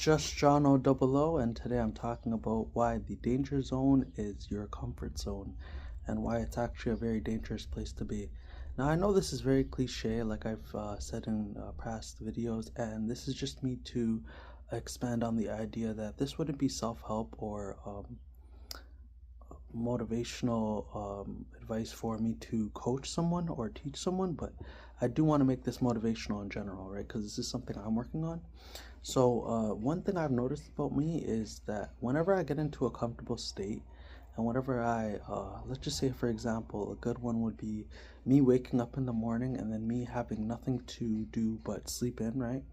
just John O, and today I'm talking about why the danger zone is your comfort zone and why it's actually a very dangerous place to be. Now, I know this is very cliche, like I've said in past videos, and this is just me to expand on the idea that this wouldn't be self help or motivational advice for me to coach someone or teach someone, but I do want to make this motivational in general, right? Because this is something I'm working on. So, one thing I've noticed about me is that whenever I get into a comfortable state, and whenever let's just say, for example, a good one would be me waking up in the morning and then me having nothing to do but sleep in, right?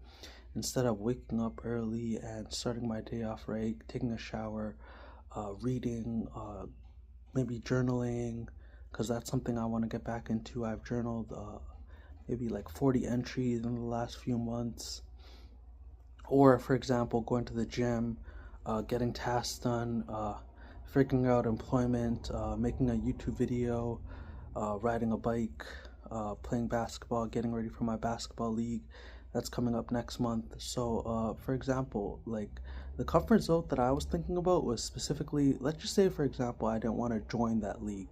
Instead of waking up early and starting my day off right, taking a shower, reading, maybe journaling, because that's something I want to get back into. I've journaled maybe like 40 entries in the last few months. Or, for example, going to the gym, getting tasks done, figuring out employment, making a YouTube video, riding a bike, playing basketball, getting ready for my basketball league that's coming up next month. So, for example, like the comfort zone that I was thinking about was specifically, let's just say, for example, I didn't want to join that league,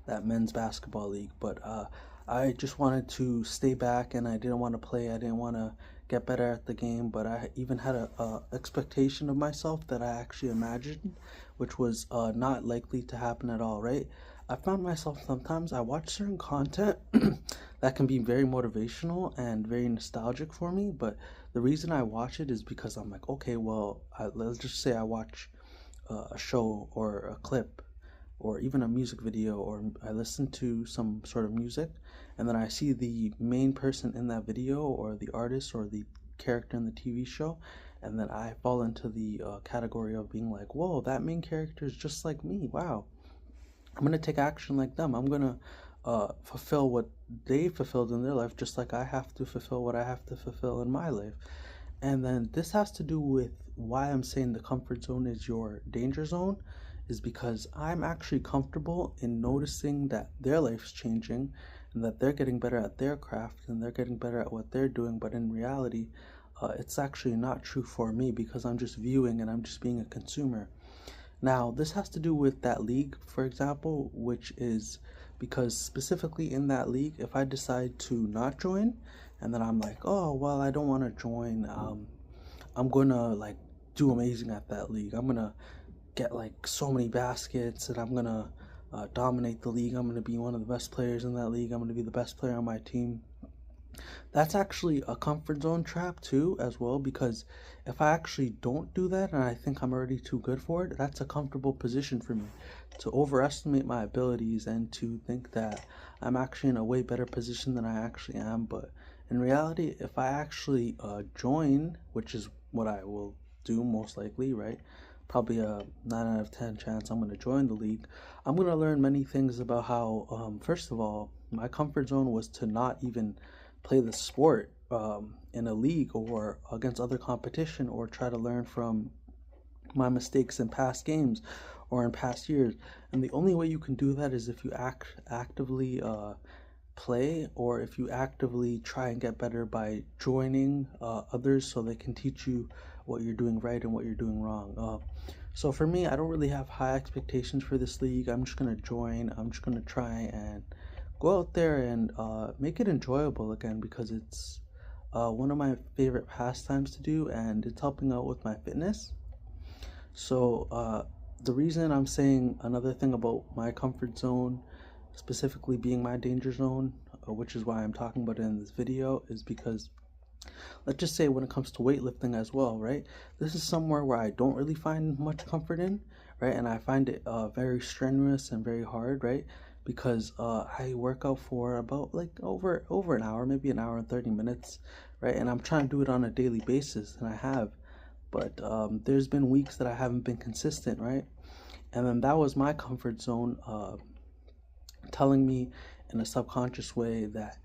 that men's basketball league, but I just wanted to stay back and I didn't want to play. I didn't want to get better at the game, but I even had a expectation of myself that I actually imagined, which was not likely to happen at all, right? I found myself sometimes I watch certain content that can be very motivational and very nostalgic for me, but the reason I watch it is because I'm like, okay, well, let's just say I watch a show or a clip or even a music video, or I listen to some sort of music, and then I see the main person in that video, or the artist, or the character in the TV show, and then I fall into the category of being like, whoa, that main character is just like me. Wow, I'm gonna take action like them. I'm gonna fulfill what they fulfilled in their life, just like I have to fulfill what I have to fulfill in my life. And then this has to do with why I'm saying the comfort zone is your danger zone, is because I'm actually comfortable in noticing that their life's changing and that they're getting better at their craft and they're getting better at what they're doing. But in reality, it's actually not true for me because I'm just viewing and I'm just being a consumer. Now, this has to do with that league, for example, which is because specifically in that league, if I decide to not join, and then I'm like, oh, well, I don't want to join, I'm gonna like do amazing at that league. I'm gonna get like so many baskets and I'm gonna dominate the league. I'm gonna be one of the best players in that league. I'm gonna be the best player on my team. That's actually a comfort zone trap too, as well, because if I actually don't do that and I think I'm already too good for it, that's a comfortable position for me to overestimate my abilities and to think that I'm actually in a way better position than I actually am. But in reality, if I actually join, which is what I will do most likely, right? Probably a 9 out of 10 chance I'm going to join the league. I'm going to learn many things about how, first of all, my comfort zone was to not even play the sport in a league or against other competition, or try to learn from my mistakes in past games or in past years. And the only way you can do that is if you actively play, or if you actively try and get better by joining others so they can teach you what you're doing right and what you're doing wrong. So for me, I don't really have high expectations for this league. I'm just going to join. I'm just going to try and go out there and make it enjoyable again, because it's one of my favorite pastimes to do, and it's helping out with my fitness. So the reason I'm saying another thing about my comfort zone, specifically being my danger zone, which is why I'm talking about it in this video, is because let's just say when it comes to weightlifting as well, right? This is somewhere where I don't really find much comfort in, right? And I find it very strenuous and very hard, right? Because I work out for about like over an hour, maybe an hour and 30 minutes, right? And I'm trying to do it on a daily basis, and I have. But there's been weeks that I haven't been consistent, right? And then that was my comfort zone telling me in a subconscious way that,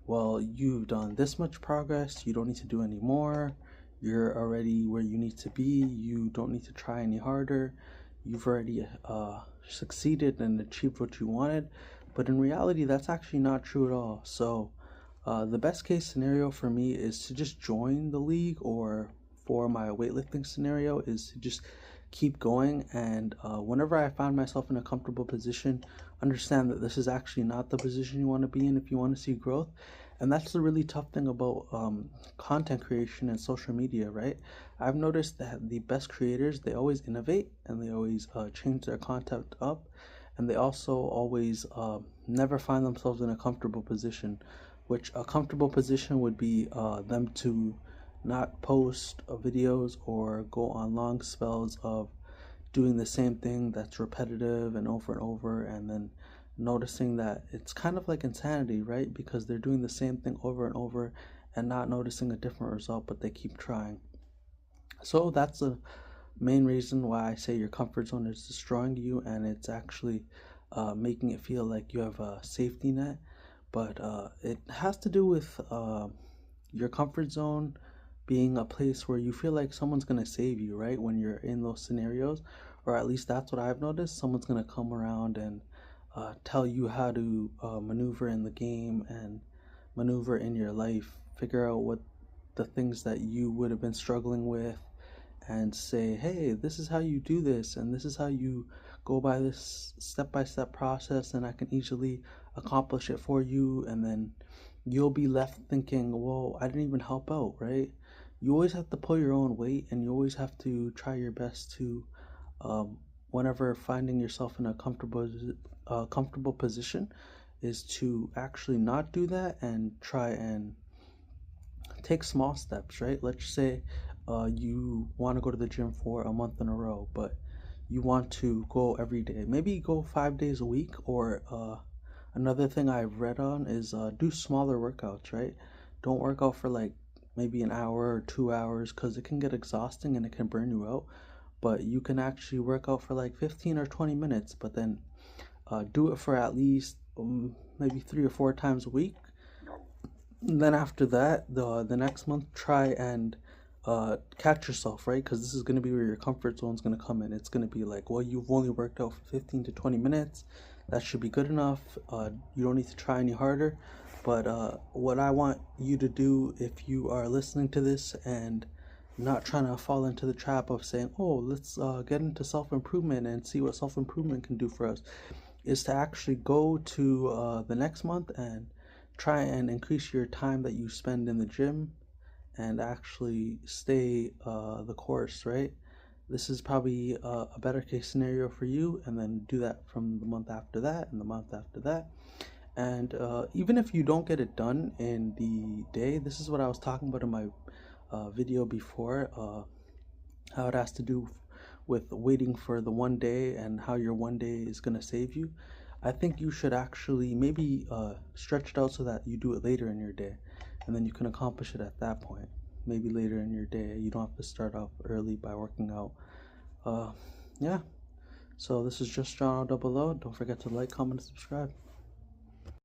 well, you've done this much progress, you don't need to do any more, you're already where you need to be, you don't need to try any harder, you've already succeeded and achieved what you wanted. But in reality, that's actually not true at all. So the best case scenario for me is to just join the league or for my weightlifting scenario is to just keep going, and whenever I find myself in a comfortable position, understand that this is actually not the position you want to be in if you want to see growth. And that's the really tough thing about content creation and social media, right? I've noticed that the best creators, they always innovate, and they always change their content up, and they also always never find themselves in a comfortable position, which a comfortable position would be them to not post videos or go on long spells of doing the same thing that's repetitive and over, and then noticing that it's kind of like insanity, right? Because they're doing the same thing over and over and not noticing a different result, but they keep trying. So that's the main reason why I say your comfort zone is destroying you, and it's actually making it feel like you have a safety net. But it has to do with your comfort zone being a place where you feel like someone's going to save you, right? When you're in those scenarios, or at least that's what I've noticed. Someone's going to come around and tell you how to maneuver in the game and maneuver in your life, figure out what the things that you would have been struggling with, and say, hey, this is how you do this, and this is how you go by this step-by-step process, and I can easily accomplish it for you. And then you'll be left thinking, well, I didn't even help out, right? You always have to pull your own weight, and you always have to try your best to whenever finding yourself in a comfortable position, is to actually not do that and try and take small steps, right? Let's say you want to go to the gym for a month in a row, but you want to go every day. Maybe go 5 days a week, or another thing I've read on is do smaller workouts, right? Don't work out for like maybe an hour or 2 hours, because it can get exhausting and it can burn you out. But you can actually work out for like 15 or 20 minutes, but then do it for at least maybe 3 or 4 times a week. And then after that, the next month, try and catch yourself, right? Because this is going to be where your comfort zone is going to come in. It's going to be like, well, you've only worked out for 15 to 20 minutes. That should be good enough. You don't need to try any harder. But what I want you to do, if you are listening to this and not trying to fall into the trap of saying, oh, let's get into self-improvement and see what self-improvement can do for us, is to actually go to the next month and try and increase your time that you spend in the gym, and actually stay the course, right? This is probably a better case scenario for you, and then do that from the month after that and the month after that. And even if you don't get it done in the day, this is what I was talking about in my video before, how it has to do with waiting for the one day and how your one day is going to save you. I think you should actually maybe stretch it out so that you do it later in your day, and then you can accomplish it at that point. Maybe later in your day. You don't have to start off early by working out. Yeah. So this is just John O. Don't forget to like, comment, and subscribe.